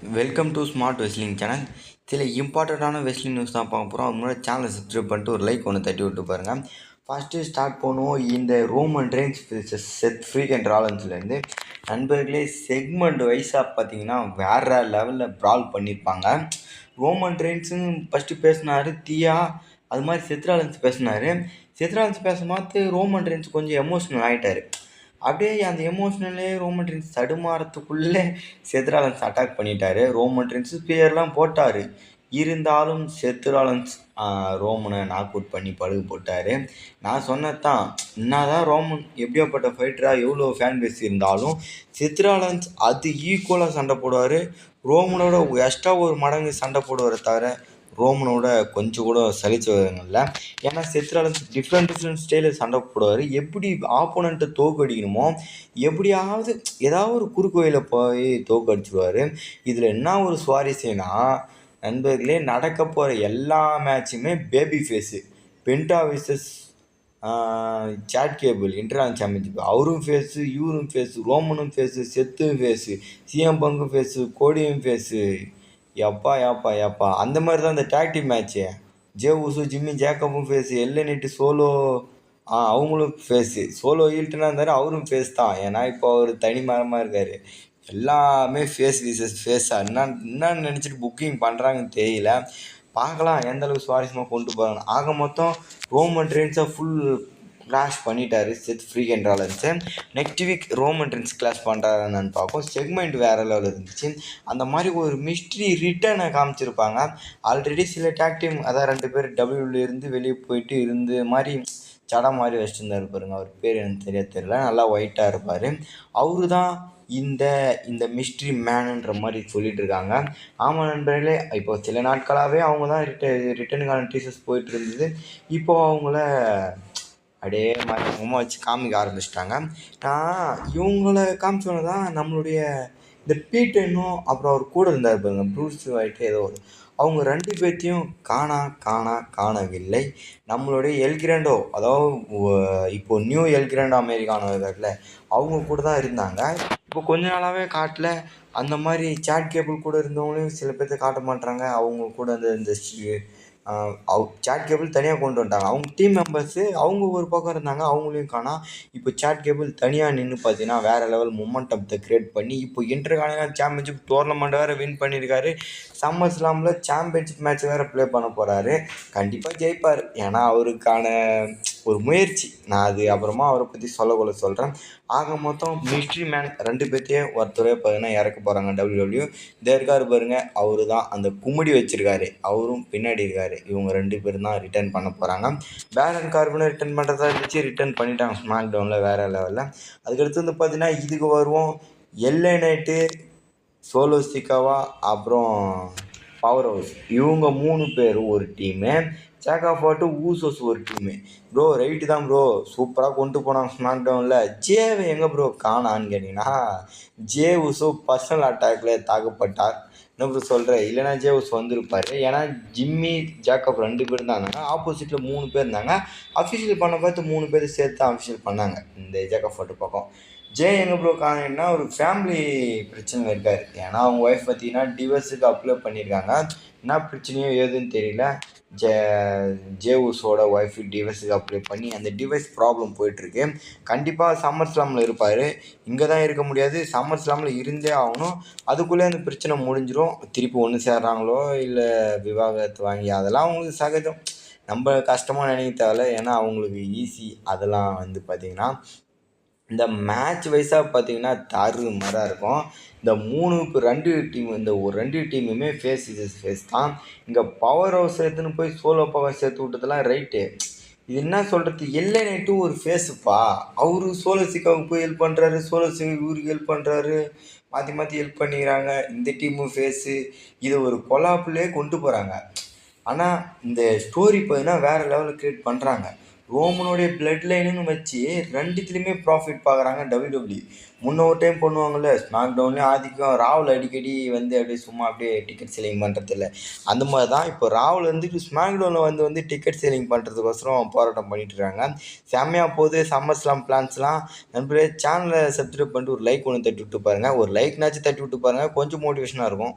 Welcome to smart wrestling channel. சில இம்பார்ட்டண்ட்டான wrestling news தான் பார்க்க போகிறோம். அது முன்னாடி சேனலை சப்ஸ்கிரைப் பண்ணிட்டு ஒரு லைக் ஒன்று தட்டி விட்டு பாருங்கள். ஃபஸ்ட்டு ஸ்டார்ட் பண்ணுவோம் இந்த ரோமன் ரெயின்ஸ் செத் ஃப்ரீகன் ராலன்ஸ்லேருந்து. நண்பர்களே, செக்மெண்ட் வைஸாக பார்த்தீங்கன்னா வேறு லெவலில் ப்ரால் பண்ணியிருப்பாங்க. ரோமன் ரெயின்ஸும் ஃபஸ்ட்டு பேசினார் தியா, அது மாதிரி செத் ராலன்ஸ் பேசினார். செத் ராலன்ஸ் பேசும்போது ரோமன் ரெயின்ஸ் கொஞ்சம் எமோஷ்னல் ஆகிட்டார். அப்படியே அந்த எமோஷ்னலே ரோமன் ரெயின்ஸ் தடுமாறத்துக்குள்ளே செத் ராலன்ஸ் அட்டாக் பண்ணிட்டாரு. ரோமன் ரெயின்ஸ் பேர்லாம் போட்டார். இருந்தாலும் செத் ராலன்ஸ் ரோமனை நாக் அவுட் பண்ணி பழுகு போட்டார். நான் சொன்னதான், என்னதான் ரோமன் எப்படியாப்பட்ட ஃபைட்டராக எவ்வளோ ஃபேன் பேஸ் இருந்தாலும் செத் ராலன்ஸ் அது ஈக்குவலாக சண்டை போடுவார். ரோமனோட எக்ஸ்ட்ரா ஒரு மடங்கு சண்டை போடுவாரை தவிர ரோமனோட கொஞ்சம் கூட சலிச்சவங்கல்ல. ஏன்னா செத் ராலன்ஸ் டிஃப்ரெண்ட் ஸ்டைலில் சண்டை போடுவார். எப்படி ஆப்போனண்ட்டை தோக்கடிக்கணுமோ எப்படியாவது ஏதாவது ஒரு குறுக்கு வழியில் போய் தோக்கடிச்சிடுவார். இதில் என்ன ஒரு சுவாரஸ்யம்னா, நண்பர்களே, நடக்க போகிற எல்லா மேட்சுமே baby face. Penta versus Chad Gable international championship, அவரும் ஃபேஸு, இவரும் ஃபேஸு, ரோமனும் ஃபேஸு, செத்தும் ஃபேஸு, சிஎம் பங்கும் ஃபேஸு, கோடியும் ஃபேஸு. எப்பா அந்த மாதிரி தான் இந்த டாக்டிவ் மேட்ச்சு. ஜே உசு, ஜிம்மி ஜேக்கப்பும் ஃபேஸு, எல்லை நைட்டு சோலோ அவங்களும் ஃபேஸு. சோலோ ஹீல்ட்டுனா இருந்தார், அவரும் ஃபேஸ் தான். ஏன்னா இப்போ அவர் தனி மரமாக இருக்கார். எல்லாமே ஃபேஸ் விசஸ் ஃபேஸாக என்னன்னு நினச்சிட்டு புக்கிங் பண்ணுறாங்கன்னு தெரியல. பார்க்கலாம் எந்த அளவுக்கு சுவாரஸ்யமாக கொண்டு போகிறாங்க. ஆக மொத்தம் ரோமன் ரெயின்ஸை ஃபுல் கிளாஷ் பண்ணிட்டாரு Seth Freakin Rollins. Next week Roman Reigns clash பண்ணுறாருன்னு பார்ப்போம். செக்மெண்ட் வேறு லெவலில் இருந்துச்சு. அந்த மாதிரி ஒரு மிஸ்ட்ரி ரிட்டனை காமிச்சிருப்பாங்க. ஆல்ரெடி சில டாக் டீம், அதான் 2 பேர் டபிள்யூலேருந்து வெளியே போயிட்டு இருந்து மாதிரி சடை மாதிரி வச்சுருந்தாரு பாருங்க. அவர் பேர் எனக்கு தெரியல. நல்லா ஒயிட்டாக இருப்பார். அவரு தான் இந்த மிஸ்ட்ரி மேனுன்ற மாதிரி சொல்லிட்டு இருக்காங்க. ஆமாம் நண்பர்களே, இப்போ சில நாட்களாகவே அவங்க தான் ரிட்டனுக்கான டீசர்ஸ் போயிட்டு இருந்தது. இப்போது அவங்கள அப்படியே மறைமுகமாக வச்சு காமிக்க ஆரம்பிச்சிட்டாங்க. நான் இவங்கள காமிச்சோன்னு தான் நம்மளுடைய இந்த பீட்டனும் அப்புறம் அவர் கூட இருந்தார் பாருங்க, ப்ரூஸ் வைட்டு ஏதோ ஒரு, அவங்க 2 பேர்த்தையும் காணவில்லை. நம்மளுடைய எல்கிராண்டோ, அதாவது இப்போது நியூ எல்கிராண்டோ அமெரிக்கானோ இருக்கார்ல, அவங்க கூட தான் இருந்தாங்க. இப்போ கொஞ்ச நாளாகவே காட்டல. அந்த மாதிரி சாட் கேபிள் கூட இருந்தவங்களையும் சில பேர்த்த காட்ட மாட்டாங்க. அவங்க கூட இந்த சாட் கேபிள் தனியாக கொண்டு வந்துட்டாங்க. அவங்க டீம் மெம்பர்ஸு அவங்க ஒரு பக்கம் இருந்தாங்க, அவங்களையும் காணோம். இப்போ சாட் கேபிள் தனியாக நின்று பார்த்தீங்கன்னா வேறு லெவல் மொமெண்டத்தை க்ரியேட் பண்ணி இப்போ இன்டர்கான்டினல் சாம்பியன்ஷிப் டோர்னமெண்ட் வேறு வின் பண்ணியிருக்காரு. சம்மர் ஸ்லாமில் சாம்பியன்ஷிப் மேட்ச் வேறு ப்ளே பண்ண போகிறாரு. கண்டிப்பாக ஜெயிப்பார். ஏன்னா அவருக்கான ஒரு முயற்சி. நான் அது அப்புறமா அவரை பற்றி சொல்கிறேன். ஆக மொத்தம் மிஸ்ட்ரி மேன் 2 பேர்த்தையே ஒருத்தரே பார்த்தீங்கன்னா இறக்க போகிறாங்க டபிள்யூ. இதே இருக்காரு பாருங்க, அவரு தான் அந்த கும்மிடி வச்சிருக்காரு, அவரும் பின்னாடி இருக்காரு. இவங்க 2 பேரும் தான் ரிட்டர்ன் பண்ண போகிறாங்க. பேரன் கார்பனை ரிட்டர்ன் பண்ணுறதா இருந்துச்சு, ரிட்டர்ன் பண்ணிட்டாங்க ஸ்மாக் டவுனில் வேறு லெவலில். அதுக்கடுத்து வந்து பார்த்தீங்கன்னா இதுக்கு வருவோம். எல்ஏ நைட்டு, சோலோ சிக்காவா, அப்புறம் பவர் ஹவுஸ், இவங்க 3 பேரும் ஒரு டீமு. சேக் ஆஃப் ஆட்டு ஊசோஸ் ஒரு டீமு. ப்ரோ ரைட்டு தான் ப்ரோ, சூப்பராக கொண்டு போனாங்க ஸ்மாக் டவுனில். ஜேவை எங்கே ப்ரோ காணான்னு கேட்டிங்கன்னா, ஜே உசோ பர்சனல் அட்டாக்கில் தாக்கப்பட்டார். என்ன ப்ரோ சொல்கிறேன், இல்லைனா ஜே உசோ வந்திருப்பார். ஏன்னா ஜிம்மி ஜேக்கப் 2 பேர் தான் இருந்தாங்க, ஆப்போசிட்டில் 3 பேர் இருந்தாங்க. அஃபிஷியல் பண்ண பார்த்து 3 பேர் சேர்த்து அஃபிஷியல் பண்ணாங்க இந்த ஜேக்கப் ஆட்டு பக்கம். ஜே எங்கே ப்ரோ காணன்னா ஒரு ஃபேமிலி பிரச்சனை இருக்கார். ஏன்னா அவங்க ஒய்ஃப் பார்த்தீங்கன்னா டிவோர்ஸுக்கு அப்ளை பண்ணியிருக்காங்க. என்ன பிரச்சனையோ ஏதுன்னு தெரியல. ஜே உசோட ஒய்ஃப் டிவைஸுக்கு அப்ளை பண்ணி அந்த டிவைஸ் ப்ராப்ளம் போயிட்டுருக்கு. கண்டிப்பாக சம்மர் ஸ்லாமில் இருப்பார். இங்கே தான் இருக்க முடியாது, சம்மர் ஸ்லாமில் இருந்தே ஆகணும். அதுக்குள்ளே அந்த பிரச்சனை முடிஞ்சிடும். திருப்பி ஒன்று சேர்றாங்களோ இல்லை விவாகரத்து வாங்கி, அதெல்லாம் அவங்களுக்கு சகஜம். நம்ம கஷ்டமாக நினைக்க தேவையில்ல. ஏன்னா அவங்களுக்கு ஈஸி. அதெல்லாம் வந்து பார்த்திங்கன்னா இந்த மேட்ச் வைஸாக பார்த்தீங்கன்னா தாறுமாறாக இருக்கும். இந்த 2 டீம், இந்த ஒரு 2 டீமுமே ஃபேஸ் விசஸ் ஃபேஸ் தான். இங்கே பவர் ஹவுஸ் எடுத்துன்னு போய் சோலோ பவர் சேர்த்து விட்டதெல்லாம் ரைட்டு. இது என்ன சொல்கிறது, எல்ஏ நைட்டும் ஒரு ஃபேஸுப்பா. அவரு சோலோ சிக்காவுக்கு போய் ஹெல்ப் பண்ணுறாரு, சோலோ சிக்கா இவருக்கு ஹெல்ப் பண்ணுறாரு, மாற்றி ஹெல்ப் பண்ணிக்கிறாங்க. இந்த டீமும் ஃபேஸு. இதை ஒரு கொலாப்புலேயே கொண்டு போகிறாங்க. ஆனால் இந்த ஸ்டோரி பார்த்தீங்கன்னா வேறு லெவலில் க்ரியேட் பண்ணுறாங்க. ரோமனுடைய பிளட் லைனுன்னு வச்சு 2த்துலேயுமே ப்ராஃபிட் பார்க்குறாங்க டபிள்யூடபிள்யூ. முன்ன ஒரு டைம் பண்ணுவாங்கள்ல ஸ்மாக் டவுன்லேயும் ஆதிக்கம், ராகுல் அடிக்கடி வந்து அப்படியே சும்மா அப்படியே டிக்கெட் செல்லிங் பண்ணுறதில்ல. அந்த மாதிரி தான் இப்போ ராகுல் வந்துட்டு ஸ்மாக் டவுனில் வந்து டிக்கெட் செல்லிங் பண்ணுறதுக்கோசரம் போராட்டம் பண்ணிட்டு இருக்காங்க. செம்மையாக போகுது சம்மர் ஸ்லாம் பிளான்ஸ்லாம். நண்பரே, சேனலை சப்ஸ்கிரைப் பண்ணிட்டு ஒரு லைக் ஒன்று தட்டி விட்டு பாருங்கள். ஒரு லைக்னாச்சும் தட்டி விட்டு பாருங்கள், கொஞ்சம் மோட்டிவேஷனாக இருக்கும்.